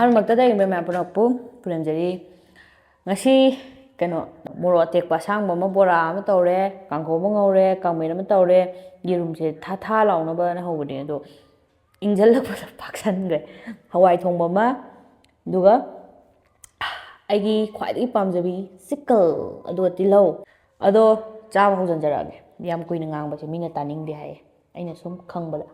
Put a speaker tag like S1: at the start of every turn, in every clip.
S1: ꯑꯍꯥꯟꯕꯃꯛꯇꯗ ꯑꯩ ꯃꯌꯥꯝ ꯄꯨꯔꯛꯄꯨ ꯄꯨꯔꯝꯖꯔꯤ ꯉꯁꯤ ꯀꯩꯅꯣ ꯃꯣꯔꯣꯛ ꯑꯇꯦꯛꯄ ꯑꯁꯥꯡꯕ ꯑꯃ ꯕꯣꯔꯥ ꯑꯃ ꯇꯧꯔꯦ ꯀꯥꯡꯍꯧ ꯑꯃ ꯉꯧꯔꯦ ꯀꯥꯡꯃꯦꯠ ꯑꯃ ꯇꯧꯔꯦ ꯌꯦꯔꯨꯝꯁꯦ ꯊꯥ ꯊꯥ ꯂꯥꯎꯅꯕꯅ ꯍꯧꯕꯅꯦ ꯑꯗꯣ ꯏꯪꯓꯜꯂꯛꯄꯗ ꯄꯥꯛꯁꯟꯈ꯭ꯔꯦ ꯍꯋꯥꯏ ꯊꯣꯡꯕ ꯑꯃ ꯑꯗꯨꯒ ꯑꯩꯒꯤ ꯈ꯭ꯋꯥꯏꯗꯒꯤ ꯄꯥꯝꯖꯕꯤ ꯆꯤꯛꯀꯜ ꯑꯗꯨꯒ ꯇꯤꯜꯍꯧ ꯑꯗꯣ ꯆꯥꯕ ꯍꯧꯖꯤꯟꯖꯔꯛꯑꯒꯦ ꯌꯥꯝ ꯀꯨꯏꯅ ꯉꯥꯡꯕꯁꯦ ꯃꯤꯅ ꯇꯥꯅꯤꯡꯗꯦ ꯍꯥꯏꯌꯦ ꯑꯩꯅ ꯁꯨꯝ ꯈꯪꯕꯗ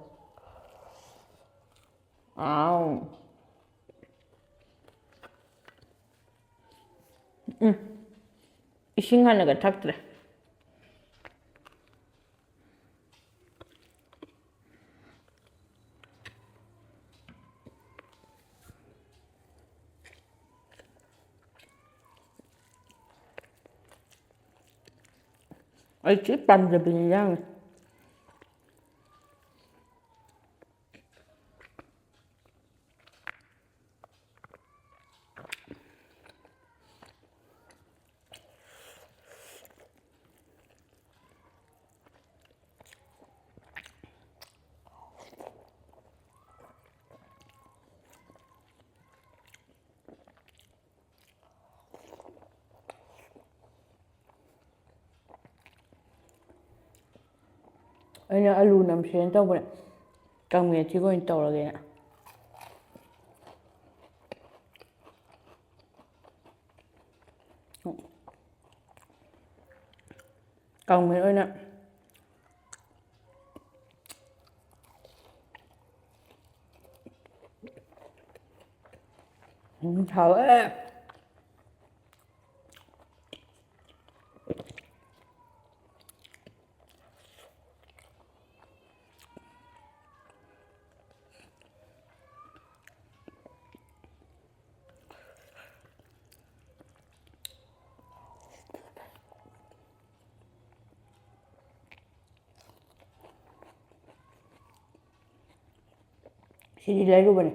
S1: ꯏꯁꯤꯡ ꯍꯥꯟꯅꯒ ꯊꯛꯇ꯭ꯔꯦ ꯑꯩ ꯊꯤ ꯄꯥꯝꯖꯕꯤ ꯏꯟꯖꯥꯡꯅꯤ ꯑꯩꯅ ꯑꯂꯨ ꯅꯝꯁꯦꯅ ꯇꯧꯕꯅꯦ ꯀꯥꯡꯃꯦꯠꯁꯤꯒ ꯑꯣꯏꯅ ꯇꯧꯔꯒꯦꯅ ꯀꯥꯡꯃꯦꯠ ꯑꯣꯏꯅ ꯍꯥꯎꯋꯦ ꯁꯤꯗꯤ ꯂꯩꯔꯨꯕꯅꯦ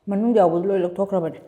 S1: ꯃꯅꯨꯡꯗ ꯌꯥꯎꯕꯗꯨ ꯂꯣꯏ ꯂꯧꯊꯣꯛꯈ꯭ꯔꯕꯅꯦ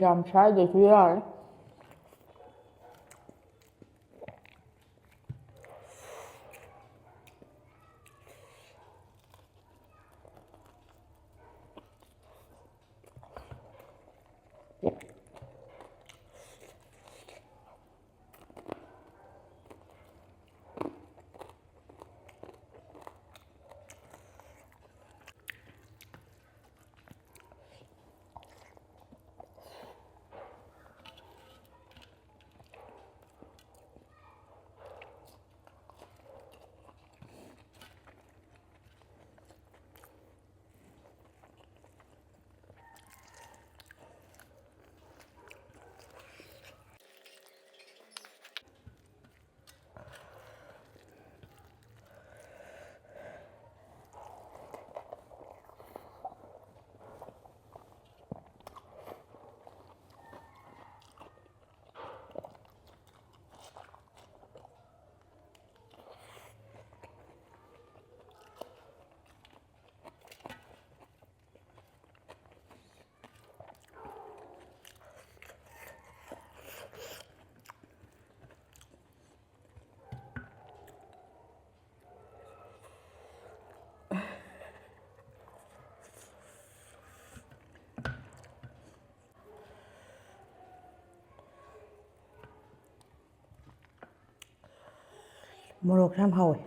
S1: ꯌꯥꯝ ꯁꯥꯏꯗꯁꯨ ꯌꯥꯔꯦ ꯃꯣꯔꯣꯛꯁꯨ ꯌꯥꯝ ꯍꯥꯎꯋꯦ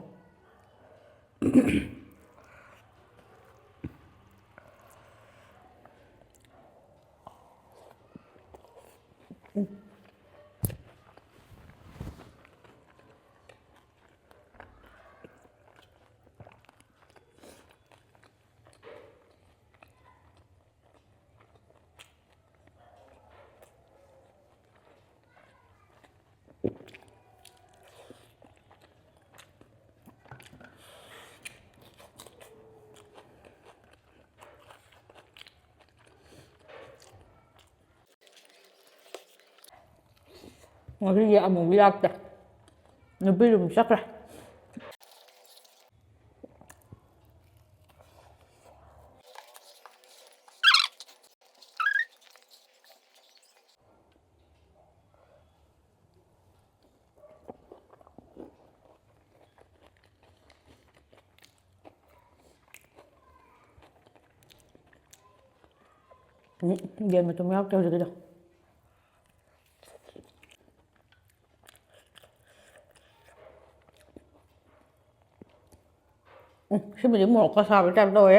S1: ꯉꯁꯤꯗꯤ ꯑꯃꯨꯛ ꯂꯥꯛꯇꯦ ꯅꯨꯄꯤꯗꯨꯝ ꯆꯠꯈ꯭ꯔꯦ ꯌꯦꯟ ꯃꯇꯨꯝ ꯌꯥꯎꯔꯛꯇꯦ ꯍꯧꯖꯤꯛꯀꯤꯗꯣ ꯁꯤꯕꯨꯗꯤ ꯃꯣꯔꯣꯛꯀ ꯁꯥꯕꯩ ꯇꯥꯏꯞ ꯇꯧꯋꯦ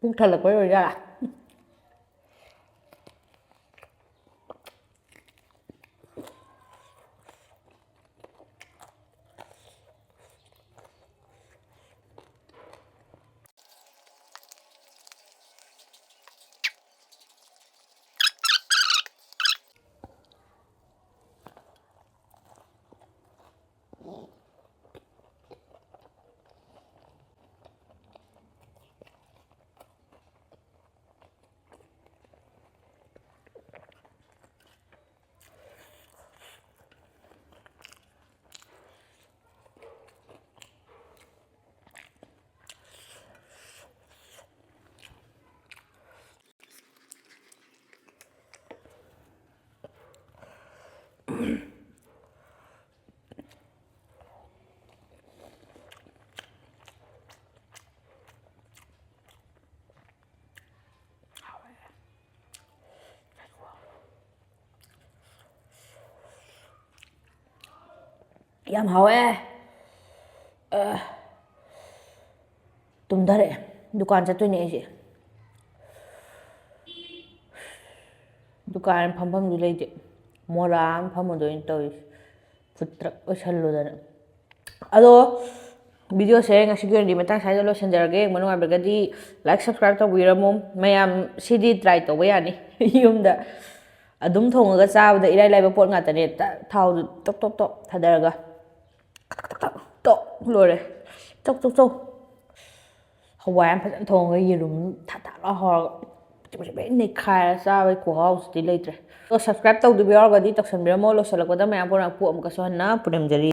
S1: ꯄꯨꯛ ꯊꯜꯂꯛꯄꯩ ꯑꯣꯏꯖꯥꯠꯂꯥ ꯌꯥꯝ ꯍꯥꯎꯋꯦ ꯇꯨꯝꯊꯔꯛꯑꯦ ꯗꯨꯀꯥꯟ ꯆꯠꯇꯣꯏꯅꯦ ꯑꯩꯁꯦ ꯗꯨꯀꯥꯟ ꯐꯝꯐꯝꯁꯨ ꯂꯩꯇꯦ ꯃꯣꯔꯥ ꯑꯃ ꯐꯝꯃꯗꯣꯏꯅ ꯇꯧꯔꯤꯁꯦ ꯐꯨꯠꯇ꯭ꯔꯛ ꯑꯣꯏꯁꯜꯂꯨꯗꯅ ꯑꯗꯣ ꯚꯤꯗꯤꯑꯣꯁꯦ ꯉꯁꯤꯒꯤ ꯑꯣꯏꯅꯗꯤ ꯃꯇꯥꯡ ꯁ꯭ꯋꯥꯏꯗ ꯂꯣꯏꯁꯤꯟꯖꯔꯒꯦ ꯌꯦꯡꯕ ꯅꯨꯡꯉꯥꯏꯔꯒꯗꯤ ꯂꯥꯏꯛ ꯁꯕꯁꯀ꯭ꯔꯥꯏꯕ ꯇꯧꯕꯤꯔꯝꯃꯣ ꯃꯌꯥꯝ ꯁꯤꯗꯤ ꯇ꯭ꯔꯥꯏ ꯇꯧꯕ ꯌꯥꯅꯤ ꯌꯨꯝꯗ ꯑꯗꯨꯝ ꯊꯣꯡꯉꯒ ꯆꯥꯕꯗ ꯏꯔꯥꯏ ꯂꯥꯏꯕ ꯄꯣꯠ ꯉꯥꯛꯇꯅꯦ ꯊꯥꯎꯗꯨ ꯇꯣꯞ ꯇꯣꯞ ꯇꯣꯞ ꯊꯥꯗꯔꯒ ꯇꯣꯛ ꯂꯣꯏꯔꯦ ꯆꯧ ꯆꯧ ꯆꯧ ꯍꯋꯥꯏ ꯑꯃ ꯐꯖꯅ ꯊꯣꯡꯉꯒ ꯌꯦꯔꯨꯝ ꯊꯥ ꯊꯥ ꯂꯥꯎ ꯍꯧꯔꯒ ꯂꯣꯏ ꯅꯩꯈꯥꯏꯔ ꯆꯥꯕꯒꯤ ꯈꯨꯍꯥꯎꯁꯤꯗꯤ ꯂꯩꯇ꯭ꯔꯦ ꯑꯗꯣ ꯁꯕꯁꯀ꯭ꯔꯥꯏꯕ ꯇꯧꯗꯕ ꯌꯥꯎꯔꯒꯗꯤ ꯇꯧꯁꯟꯕꯤꯔꯝꯃꯣ ꯂꯣꯏꯁꯤꯜꯂꯛꯄꯗ ꯃꯌꯥꯝ ꯄꯨꯔꯛꯄ ꯑꯃꯨꯛꯀꯁꯨ ꯍꯟꯅ ꯄꯨꯅꯝꯖꯔꯤ